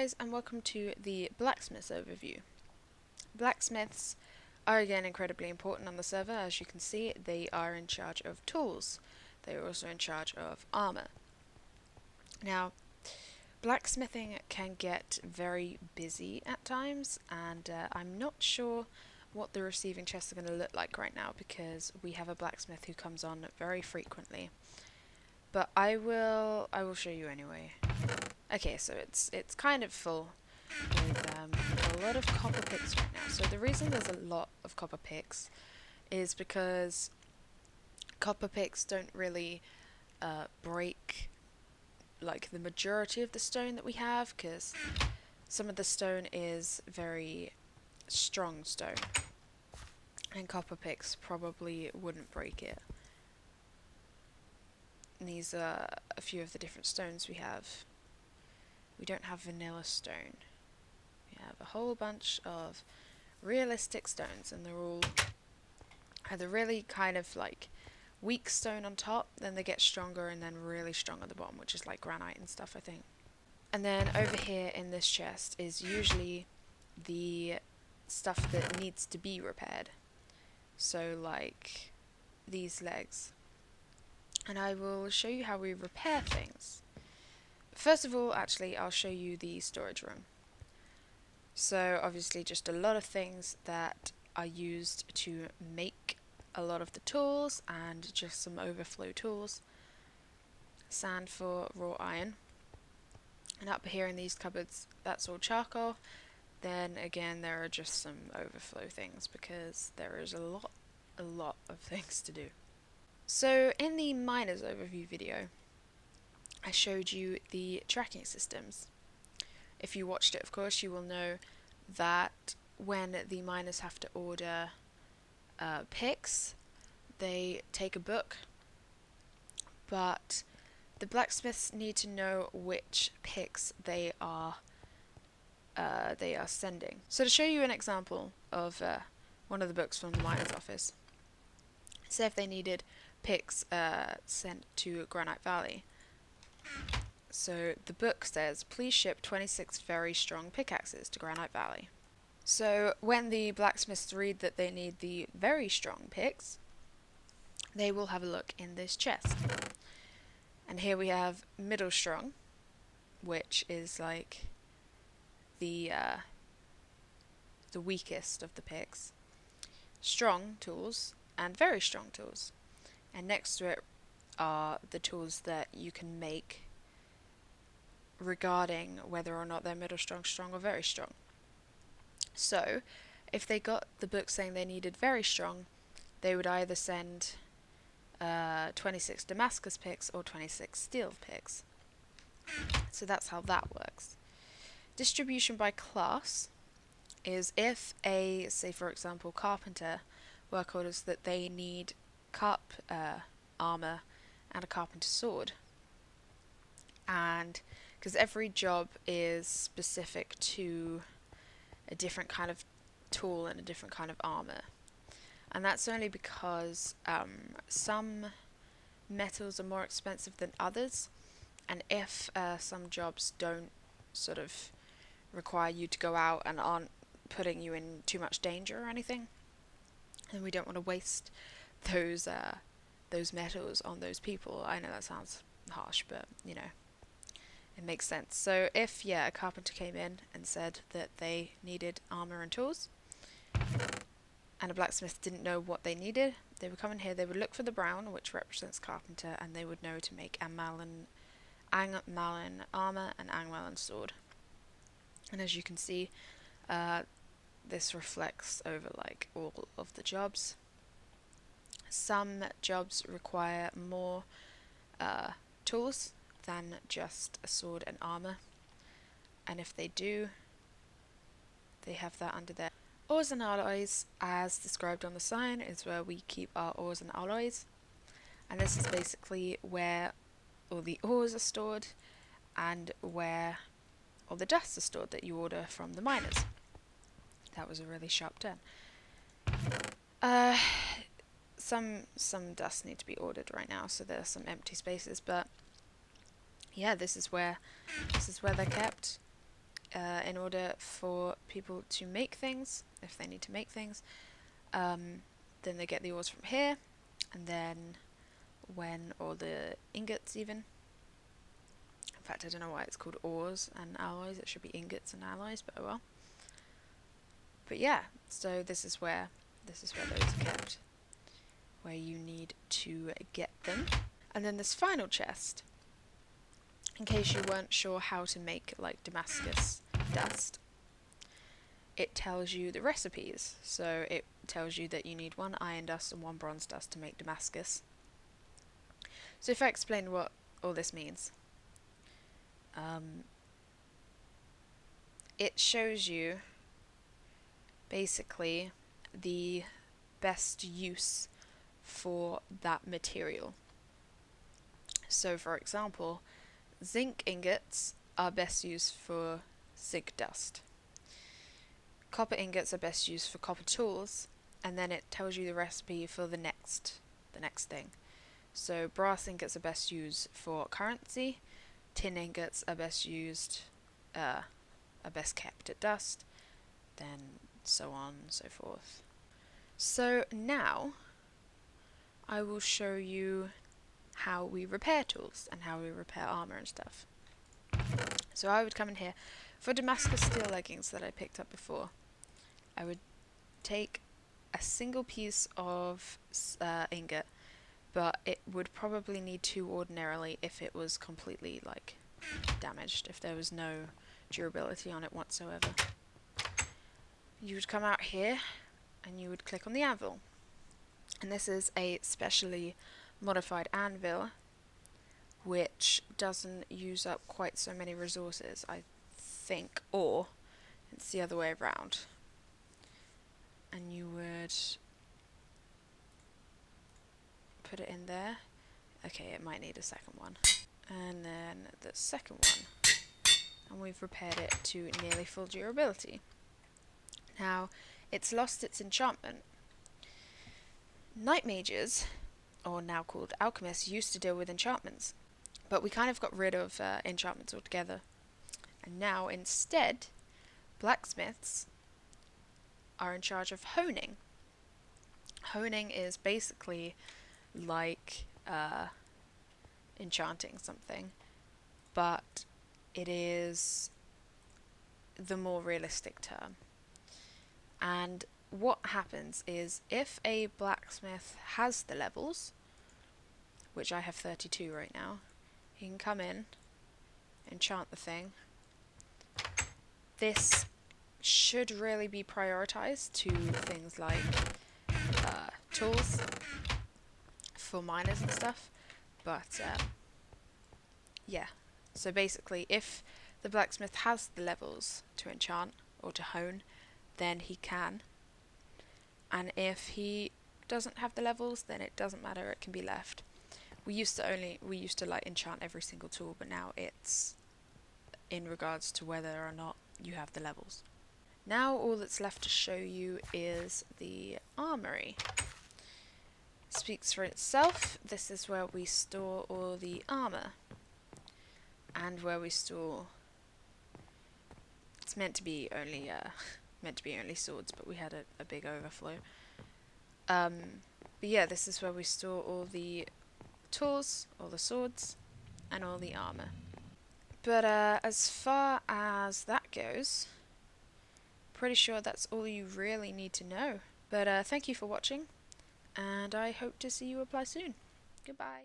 guys, and welcome to the Blacksmith Overview. Blacksmiths are again incredibly important on the server. As you can see, they are in charge of tools. They are also in charge of armor. Now, blacksmithing can get very busy at times, and I'm not sure what the receiving chests are going to look like right now because we have a blacksmith who comes on very frequently. But I will show you anyway. Okay, so it's kind of full with a lot of copper picks right now. So the reason there's a lot of copper picks is because copper picks don't really break like the majority of the stone that we have, because some of the stone is very strong stone, and copper picks probably wouldn't break it. And these are a few of the different stones we have. We don't have vanilla stone. We have a whole bunch of realistic stones, and they're all either really kind of like weak stone on top, then they get stronger, and then really strong at the bottom, which is like granite and stuff, I think. And then over here in this chest is usually the stuff that needs to be repaired. So like these legs. And I will show you how we repair things. First of all, actually, I'll show you the storage room. So obviously just a lot of things that are used to make a lot of the tools, and just some overflow tools. Sand for raw iron. And up here in these cupboards, that's all charcoal. Then again, there are just some overflow things because there is a lot of things to do. So in the miners overview video, I showed you the tracking systems. If you watched it, of course, you will know that when the miners have to order picks, they take a book, but the blacksmiths need to know which picks they are sending. So to show you an example of one of the books from the miner's office, say if they needed picks sent to Granite Valley. So the book says, please ship 26 very strong pickaxes to Granite Valley. So when the blacksmiths read that they need the very strong picks, they will have a look in this chest. And here we have middle strong, which is like the weakest of the picks, strong tools, and very strong tools. And next to it are the tools that you can make regarding whether or not they're middle strong, strong, or very strong. So if they got the book saying they needed very strong, they would either send 26 Damascus picks or 26 steel picks. So that's how that works. Distribution by class is if a, say for example, carpenter work orders that they need armor and a carpenter's sword, and because every job is specific to a different kind of tool and a different kind of armor, and that's only because some metals are more expensive than others, and if some jobs don't sort of require you to go out and aren't putting you in too much danger or anything, then we don't want to waste those metals on those people. I know that sounds harsh, but you know, it makes sense. So if a carpenter came in and said that they needed armor and tools, and a blacksmith didn't know what they needed, they would come in here, they would look for the brown, which represents carpenter, and they would know to make Angmallen armor and Angmallen sword. And as you can see, this reflects over like all of the jobs. Some jobs require more tools than just a sword and armor, and if they do, they have that under there. Ores and alloys, as described on the sign, is where we keep our ores and alloys, and this is basically where all the ores are stored and where all the dust is stored that you order from the miners. That was a really sharp turn. Some dust need to be ordered right now, so there are some empty spaces, but yeah, this is where they're kept. in order for people to make things, if they need to make things. Then they get the ores from here, and then or the ingots even. In fact, I don't know why it's called ores and alloys. It should be ingots and alloys, but oh well. But yeah, so this is where those are kept, where you need to get them. And then this final chest, in case you weren't sure how to make like Damascus dust, it tells you the recipes. So it tells you that you need 1 iron dust and 1 bronze dust to make Damascus. So if I explain what all this means, it shows you basically the best use for that material. So for example, zinc ingots are best used for zinc dust. Copper ingots are best used for copper tools, and then it tells you the recipe for the next thing. So brass ingots are best used for currency, tin ingots are best used, are best kept at dust, then so on and so forth. So now I will show you how we repair tools and how we repair armor and stuff. So I would come in here for Damascus steel leggings that I picked up before. I would take a single piece of ingot, but it would probably need 2 ordinarily if it was completely like damaged, if there was no durability on it whatsoever. You would come out here and you would click on the anvil, and this is a specially modified anvil which doesn't use up quite so many resources, I think, or it's the other way around. And you would put it in there. Okay, it might need a second one. And then the second one. And we've repaired it to nearly full durability. Now, it's lost its enchantment. Night mages, or now called alchemists, used to deal with enchantments. But we kind of got rid of enchantments altogether. And now, instead, blacksmiths are in charge of honing. Honing is basically like enchanting something, but it is the more realistic term. And what happens is, if a blacksmith has the levels, which I have 32 right now, he can come in, enchant the thing. This should really be prioritized to things like tools for miners and stuff, but yeah, so basically if the blacksmith has the levels to enchant or to hone, then he can, and if he doesn't have the levels, then it doesn't matter, it can be left. We used to like enchant every single tool, but now it's in regards to whether or not you have the levels. Now all that's left to show you is the armory. Speaks for itself. This is where we store all the armor, and where we store. It's meant to be only swords, but we had a big overflow. But yeah, this is where we store all the tools, all the swords, and all the armor. But as far as that goes, pretty sure that's all you really need to know. But thank you for watching, and I hope to see you apply soon. Goodbye.